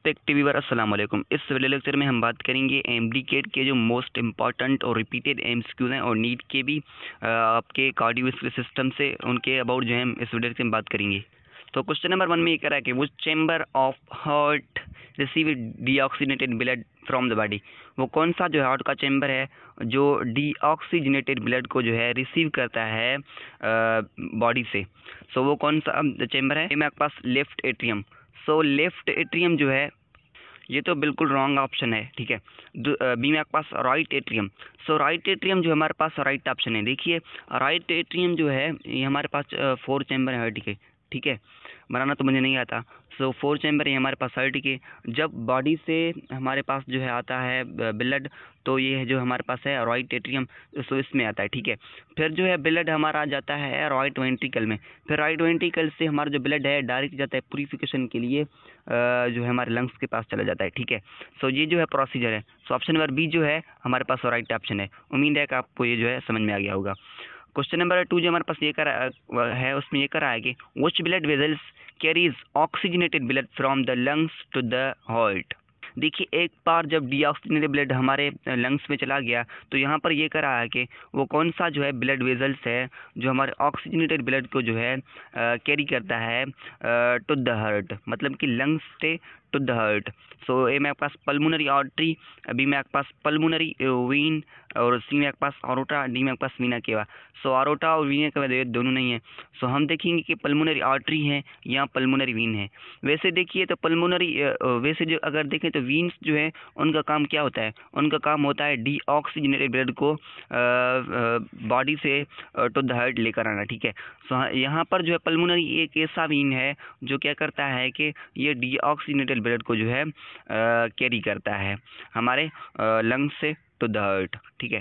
Respective viewer अस्सलाम वालेकुम। इस वीडियो लेक्चर में हम बात करेंगे एमडीकेट के जो मोस्ट इंपॉर्टेंट और रिपीटेड एमसीक्यूज हैं और नीट के भी आपके कार्डियोवैस्कुलर सिस्टम से उनके अबाउट जो है हम इस वीडियो में बात करेंगे। तो क्वेश्चन नंबर 1 में ये कह रहा है कि वो chamber of heart receive deoxygenated blood from the body. वो कौन सा जो हार्ट का चैम्बर है जो डीऑक्सीजनेटेड ब्लड को जो है रिसीव करता है बॉडी से। सो वो कौन सा चैम्बर है? मेरे पास left atrium. So left atrium जो है ये तो बिल्कुल रॉन्ग ऑप्शन है, ठीक है। बी में आपके पास राइट एट्रियम। सो राइट एट्रियम जो हमारे पास राइट ऑप्शन है। देखिए राइट एट्रियम जो है ये हमारे पास 4 चैम्बर है हार्ट के, ठीक है। बनाना तो मुझे नहीं आता। सो 4 चैम्बर है हमारे पास हार्ट के। जब बॉडी से हमारे पास जो है आता है ब्लड, तो ये जो हमारे पास है राइट एट्रियम, सो इसमें आता है, ठीक है। फिर जो है ब्लड हमारा आ जाता है राइट वेंट्रिकल में। फिर राइट वेंट्रिकल से हमारा जो ब्लड है डायरेक्ट जाता है प्यूरिफिकेशन के लिए जो है हमारे लंग्स के पास चला जाता है, ठीक है। सो ये जो है प्रोसीजर है। सो ऑप्शन नंबर बी जो है हमारे पास राइट ऑप्शन है। उम्मीद है कि आपको ये जो है समझ में आ गया होगा। क्वेश्चन नंबर 2 जो हमारे पास ये करा है उसमें ये करा है कि which blood vessels carries oxygenated blood from the lungs to the heart. देखिए एक बार जब डीऑक्सीजनेटेड ब्लड हमारे लंग्स में चला गया तो यहाँ पर ये करा है कि वो कौन सा जो है ब्लड वेजल्स है जो हमारे ऑक्सीजनेटेड ब्लड को जो है कैरी करता है टू द हार्ट, मतलब कि लंग्स से to the heart. So A में आपके पास पल्मोनरी आर्टरी, बी में आपके पास पल्मोनरी वीन और सी में आपके पास आरोटा, डी में आपके पास वीना केवा। सो आरोटा और वीना केवा दोनों नहीं है। सो हम देखेंगे कि पल्मोनरी आर्टरी है या पल्मोनरी वीन है। वैसे देखिए तो पल्मोनरी वैसे जो अगर देखें तो वीन्स जो है उनका काम क्या होता है? उनका काम होता है डीऑक्सीजनेटेड ब्लड को बॉडी से टू द हार्ट लेकर आना, ठीक है। सो यहाँ पर जो है पल्मोनरी एक ऐसा वीन है जो क्या करता है कि ये डीऑक्सीजनेटेड ब्लड को जो है कैरी करता है हमारे लंग्स से टू द हार्ट, ठीक है।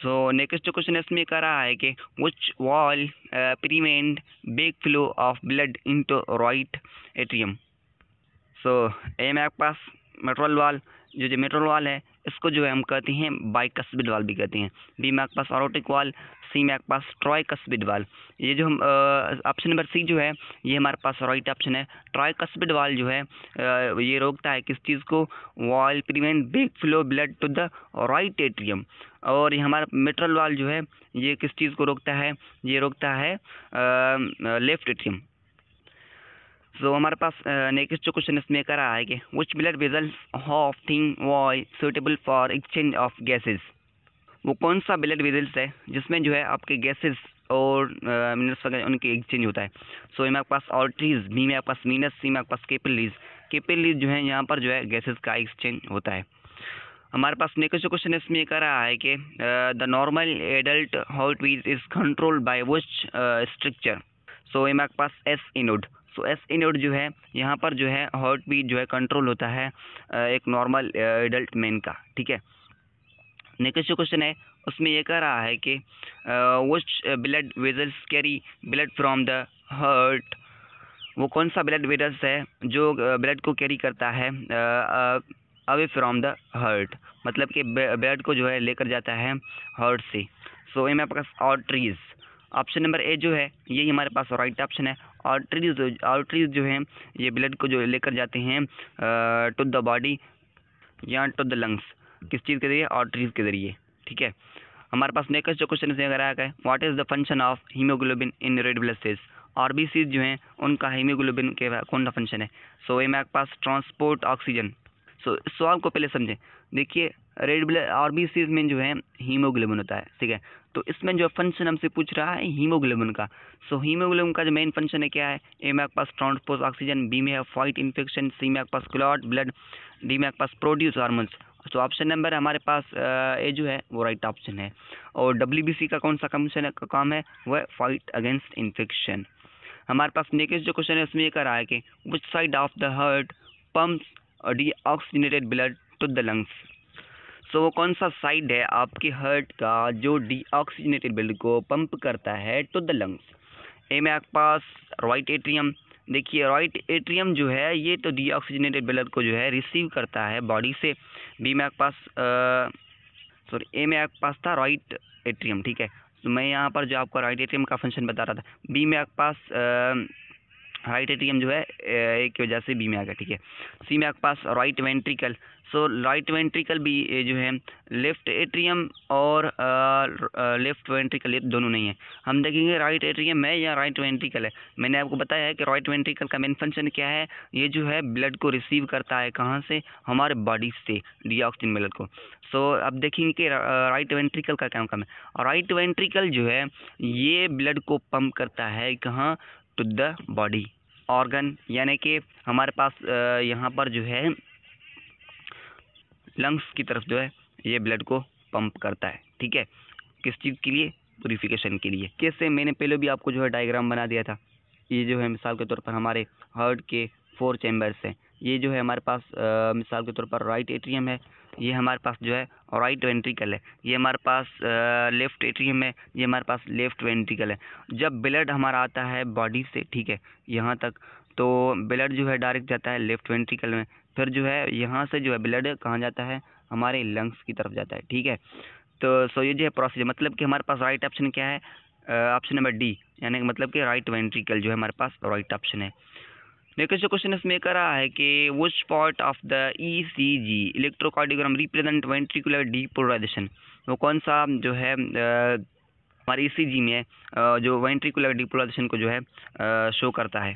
सो नेक्स्ट क्वेश्चन इसमें कर रहा है कि which wall prevent big flow of blood into right atrium. So A में आपके पास मेट्रोल वाल, जो मेट्रोल वाल है इसको जो है हम कहते हैं बाइकस्पिड वाल भी कहते हैं। बी में आपके पास ऑरोटिक वाल, सी में आपके पास ट्राइकस्पिड वाल। ये जो हम ऑप्शन नंबर सी जो है ये हमारे पास राइट ऑप्शन है। ट्राइकस्पिड वाल जो है ये रोकता है किस चीज़ को? Valve prevent big flow blood to the right atrium. और ये हमारा मेट्रोल वाल जो है ये किस चीज़ को रोकता है? ये रोकता है लेफ्ट एट्रियम। सो हमारे पास नेक्स्ट जो क्वेश्चन इसमें कर रहा है कि which blood vessels of thin wall suitable for exchange of gases. वो कौन सा ब्लड वेजल्स है जिसमें जो है आपके गैसेस और मिनरल्स वगैरह उनके एक्सचेंज होता है। सो में आपके पास आर्टरीज, बी में आपके पास वीनस, सी में आपके पास कैपिलरीज। कैपिलरीज जो है यहाँ पर जो है गैसेस का एक्सचेंज होता है। हमारे पास नेक्स्ट क्वेश्चन इसमें ये कर रहा है कि the normal adult heart beat is controlled by which structure. So ये आपके पास S A node. So S A node जो है यहाँ पर जो है हार्ट बीट जो है कंट्रोल होता है एक नॉर्मल एडल्ट मैन का, ठीक है। नेक्स्ट जो क्वेश्चन है उसमें ये कह रहा है कि which blood vessels carry blood from the heart. वो कौन सा ब्लड वेजल्स है जो ब्लड को कैरी करता है अवे फ्रॉम द हार्ट, मतलब कि ब्लड को जो है लेकर जाता है हार्ट से। सो ये में आपके पास आर्टरीज। ऑप्शन नंबर ए जो है यही हमारे पास राइट ऑप्शन है। आर्टरीज जो है ये ब्लड को जो लेकर जाते हैं टू द बॉडी या टू द लंग्स, किस चीज़ के जरिए? आर्टरीज के जरिए, ठीक है। हमारे पास नेक्स्ट जो क्वेश्चन है अगर है what is the function of haemoglobin in red blood cells. RBC जो हैं उनका हीमोग्लोबिन के कौन सा फंक्शन है? सो ये में आपके पास ट्रांसपोर्ट ऑक्सीजन। सो इस सवाल को पहले समझें। देखिए रेड ब्लड आरबीसी में जो है हीमोग्लोबिन होता है, ठीक है। तो इसमें जो फंक्शन हमसे पूछ रहा है हीमोग्लोबिन का। सो हीमोग्लोबिन का जो मेन फंक्शन है क्या है? ए में आपके पास ट्रांसपोर्ट ऑक्सीजन, बी में है फाइट इन्फेक्शन, सी में आपके पास क्लॉट ब्लड, डी में आपके पास प्रोड्यूस हार्मोन्स। तो ऑप्शन नंबर हमारे पास ए जो है वो राइट ऑप्शन है। और डब्ल्यूबीसी का कौन सा फंक्शन है, काम है? वह फाइट अगेंस्ट इन्फेक्शन। हमारे पास नेक्स्ट जो क्वेश्चन है उसमें ये कर रहा है कि which side of the heart pumps deoxygenated blood to the lungs. So वो कौन सा साइड है आपके हार्ट का जो डीऑक्सीजनेटेड ब्लड को पंप करता है टू द लंग्स? ए में आपके पास राइट एट्रियम। देखिए राइट एट्रियम जो है ये तो डीऑक्सीजनेटेड ब्लड को जो है रिसीव करता है बॉडी से। बी में आपके पास सॉरी ए में आपके पास था राइट एट्रियम, ठीक है। तो मैं यहाँ पर जो आपको राइट एट्रियम का फंक्शन बता रहा था। बी में आपके पास राइट एट्रियम जो है एक की वजह से बी में आ गया, ठीक है। सी में आपके पास right ventricle, so right ventricle भी जो है लेफ्ट एट्रियम और लेफ्ट वेंट्रिकल ये दोनों नहीं है। हम देखेंगे राइट एट्रियम है या राइट वेंट्रिकल है। मैंने आपको बताया है कि राइट वेंट्रिकल का मेन फंक्शन क्या है, ये जो है ब्लड को रिसीव करता है कहाँ से, हमारे बॉडी से डीऑक्सीजन ब्लड को। सो अब देखेंगे कि राइट वेंट्रिकल का क्या काम है। राइट वेंट्रिकल जो है ये ब्लड को पंप करता है कहाँ, टू द बॉडी ऑर्गन, यानी कि हमारे पास यहाँ पर जो है लंग्स की तरफ जो है ये ब्लड को पंप करता है, ठीक है। किस चीज़ के लिए, प्यूरिफिकेशन के लिए। कैसे, मैंने पहले भी आपको जो है डायग्राम बना दिया था। ये जो है मिसाल के तौर पर हमारे हार्ट के 4 चैम्बर्स हैं। ये जो है हमारे पास मिसाल के तौर पर राइट एट्रियम है, ये हमारे पास जो है राइट वेंट्रिकल है, ये हमारे पास लेफ्ट एट्रियम है, ये हमारे पास लेफ्ट वेंट्रिकल है। जब ब्लड हमारा आता है बॉडी से, ठीक है, यहाँ तक, तो ब्लड जो है डायरेक्ट जाता है लेफ्ट वेंट्रिकल में, फिर जो है यहाँ से जो है ब्लड कहाँ जाता है, हमारे लंग्स की तरफ जाता है, ठीक है। तो सो ये जो है प्रोसीजर, मतलब कि हमारे पास राइट ऑप्शन क्या है, ऑप्शन नंबर डी, यानी कि मतलब कि राइट वेंट्रिकल जो है हमारे पास राइट ऑप्शन है। नेक्स्ट क्वेश्चन इसमें करा है कि which part of the ECG electrocardiogram represent ventricular depolarisation, वो कौन सा जो है हमारे ईसीजी में जो वेंट्रिकुलर डीपोलराइजेशन को जो है शो करता है।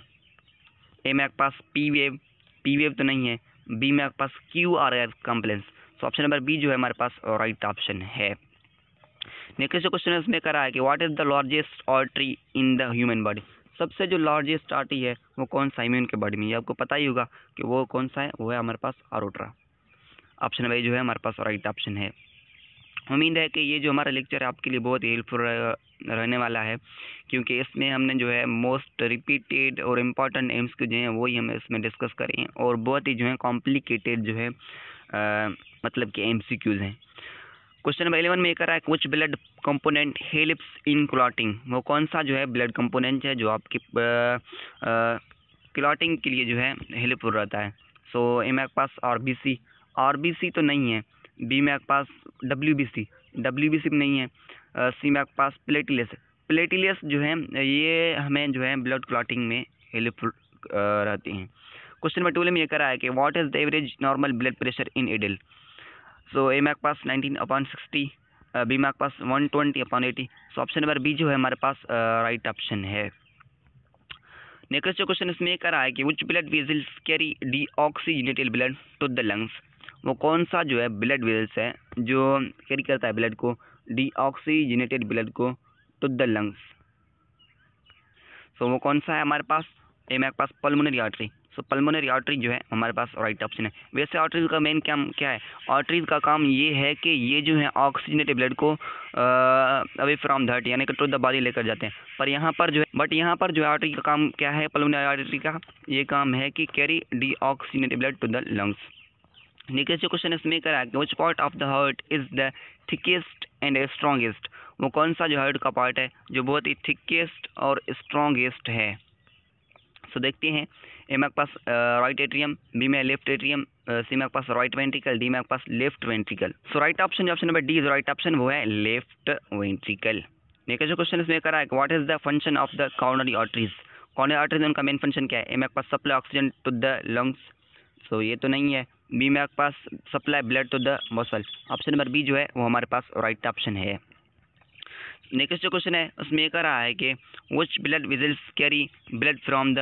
ए में आपके पास पी वेव तो नहीं है, बी में आपके पास क्यू आर आर कॉम्प्लेक्स, तो ऑप्शन नंबर बी जो है हमारे पास राइट ऑप्शन है। नेक्स्ट क्वेश्चन इसमें करा है कि what is the largest artery in the human body, सबसे जो लार्जेस्ट आर्टरी है वो कौन सा ह्यूमन के बॉडी में, ये आपको पता ही होगा कि वो कौन सा है, वो है हमारे पास आरोट्रा। ऑप्शन नंबर जो है हमारे पास राइट ऑप्शन है। उम्मीद है कि ये जो हमारा लेक्चर है आपके लिए बहुत ही हेल्पफुल रहने वाला है, क्योंकि इसमें हमने जो है मोस्ट रिपीटेड और इम्पॉर्टेंट एम्स के जो हैं वही हम इसमें डिस्कस करें, और बहुत ही जो है कॉम्प्लिकेटेड जो है मतलब कि एमसीक्यूज हैं। क्वेश्चन नंबर 11 में कर रहा है कुछ blood component helps in clotting, वो कौन सा जो है ब्लड कंपोनेंट है जो आपके क्लॉटिंग के लिए जो है हेल्पफुल रहता है। सो ए में आपके पास आरबीसी तो नहीं है, बी में आपके पास डब्ल्यूबीसी भी नहीं है, सी में आपके पास प्लेटिलेस जो है ये हमें जो है ब्लड क्लॉटिंग में हेल्पफुल रहती हैं। क्वेश्चन नंबर 12 में ये करा है कि what is the average normal blood pressure in adult, so A में आपके पास 19/60, बी में आपके पास 120/80, सो ऑप्शन नंबर बी जो है हमारे पास राइट ऑप्शन है। नेक्स्ट जो क्वेश्चन इसमें करा है कि which blood vessels carry deoxygenated blood to the lungs, वो कौन सा जो है ब्लड वेसल्स है जो कैरी करता है ब्लड को, डीऑक्सीजनेटेड ब्लड को टू द लंग्स, सो वो कौन सा है हमारे पास, ए में आपके पास पल्मोनरी आर्टरी, सो पल्मोनरी आर्टरी जो है हमारे पास राइट ऑप्शन है। वैसे आर्टरीज का मेन काम क्या है, आर्टरीज का काम ये है कि ये जो है ऑक्सीजनेटेड ब्लड को अवे फ्रॉम दैट यानी कि टू द बॉडी लेकर जाते हैं, पर यहाँ पर जो है आर्टरी का काम क्या है, पल्मोनरी आर्टरी का ये काम है कि carry deoxygenated blood to the lungs. Next जो क्वेश्चन इसमें करा है which part of the heart is the thickest and strongest, वो कौन सा जो हार्ट का पार्ट है जो बहुत ही थिकेस्ट और स्ट्रॉन्गेस्ट है। सो देखते हैं, ए में आपके पास राइट एट्रियम, बी में लेफ्ट एट्रियम, सी में आपके पास राइट वेंट्रिकल, डी में आपके पास left ventricle, so right option जो option number D is right option, वो है लेफ्ट वेंट्रिकल। नेक्स्ट जो क्वेश्चन इसमें करा है what is the function of the coronary arteries, coronary arteries उनका मेन फंक्शन क्या है, ए में आपके पास supply oxygen to the lungs, so ये तो नहीं है, बी में आपके पास supply blood to the muscle, option number B जो है वो हमारे पास राइट ऑप्शन है। नेक्स्ट जो क्वेश्चन है उसमें ये कह रहा है कि which blood vessels carry blood from the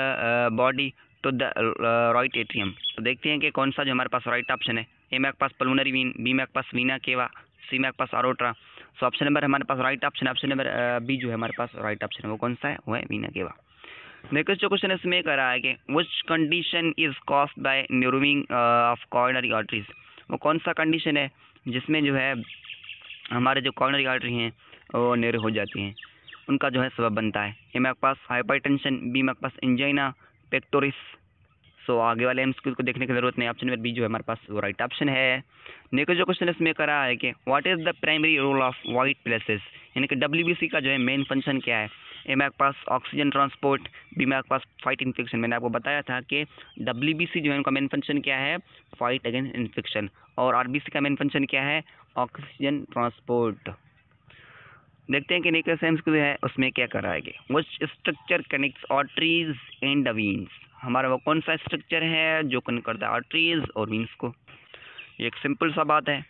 body to the right atrium, तो देखते हैं कि कौन सा जो हमारे पास राइट ऑप्शन है, ए में आपके पास पल्मोनरी वीन, बी में आपके पास वीना केवा, सी में आपके पास आरोट्रा, सो ऑप्शन नंबर हमारे पास right option, option number B जो है हमारे पास राइट ऑप्शन है, वो कौन सा है, वो है वीना केवा। नेक्स्ट जो क्वेश्चन इसमें कह रहा है कि which condition is caused by नर्विंग of coronary arteries, वो कौन सा कंडीशन है जिसमें जो है हमारे जो कॉर्नरी आर्टरी हैं वो नैरो हो जाती हैं, उनका जो है सबब बनता है, ए में आपके पास हाइपरटेंशन, बी में आपके पास एंजाइना पेक्टोरिस, सो आगे वाले एमसीक्यू को देखने की जरूरत नहीं, ऑप्शन नंबर बी जो है हमारे पास वो राइट ऑप्शन है। नेक्स्ट जो क्वेश्चन इसमें करा है कि what is the primary role of white places, यानी कि डब्ल्यूबीसी का जो है मेन फंक्शन क्या है, ए में आपके पास ऑक्सीजन ट्रांसपोर्ट, बी में आपके पास फाइट इन्फेक्शन, मैंने आपको बताया था कि डब्ल्यूबीसी जो है उनका मेन फंक्शन क्या है, फाइट अगेंस्ट इन्फेक्शन, और आरबीसी का मेन फंक्शन क्या है, ऑक्सीजन ट्रांसपोर्ट। देखते हैं कि नेक्स्ट एमसीक्यू है उसमें क्या कर रहा है कि which structure connects arteries and the veins. हमारा वो कौन सा स्ट्रक्चर है जो कनेक्ट करता है आर्टरीज और वीन्स को। ये एक सिंपल सा बात है।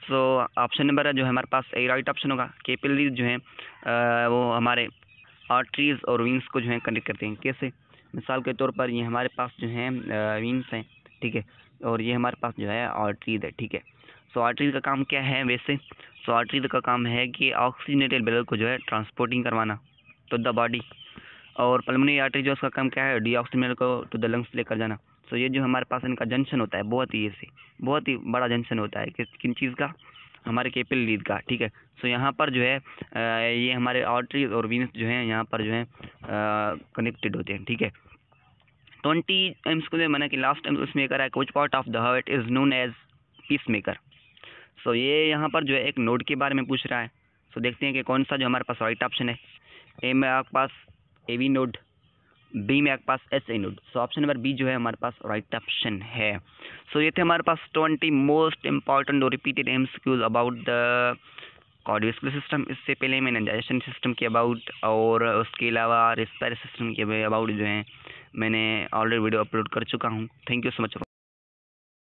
सो ऑप्शन नंबर जो है हमारे पास ए राइट ऑप्शन होगा। कैपिलरीज जो है वो हमारे आर्टरीज और वीन्स को जो है कनेक्ट करते हैं। कैसे? मिसाल के तौर पर ये हमारे पास जो है वीन्स हैं, ठीक है, और ये हमारे पास जो है आर्टरीज है, ठीक है। सो आर्टरीज का काम क्या है वैसे? सो आर्टरीज का काम है कि ऑक्सीजनेटेड ब्लड को जो है ट्रांसपोर्टिंग करवाना टू द बॉडी, और पल्मोनरी आर्टरी जो उसका काम क्या है डीऑक्सीजनेटेड को टू द लंग्स लेकर जाना। सो ये जो हमारे पास इनका जंक्शन होता है बहुत ही बड़ा जंक्शन होता है किन चीज़ का? हमारे कैपिलरीज का, ठीक है। सो यहाँ पर जो है ये हमारे आर्टरीज और वीनस जो है यहाँ पर जो है कनेक्टेड होते हैं, ठीक है। 20 एम्स को मैंने कि लास्ट टाइम उसमें करा है which part of the heart is known as pacemaker. So ये यहाँ पर जो है एक नोड के बारे में पूछ रहा है। सो देखते हैं कि कौन सा जो हमारे पास राइट ऑप्शन है। ए में आपके पास ए वी नोड, बी में आपके पास S A node. So option number B जो है हमारे पास राइट ऑप्शन है। सो ये थे हमारे पास 20 मोस्ट इंपॉर्टेंट और repeated MCQs about the cardiovascular system. इससे पहले मैंने डाइजेशन सिस्टम के अबाउट और उसके अलावा रेस्पिरेटरी सिस्टम के अबाउट जो है मैंने ऑलरेडी वीडियो अपलोड कर चुका हूँ। Thank you so much.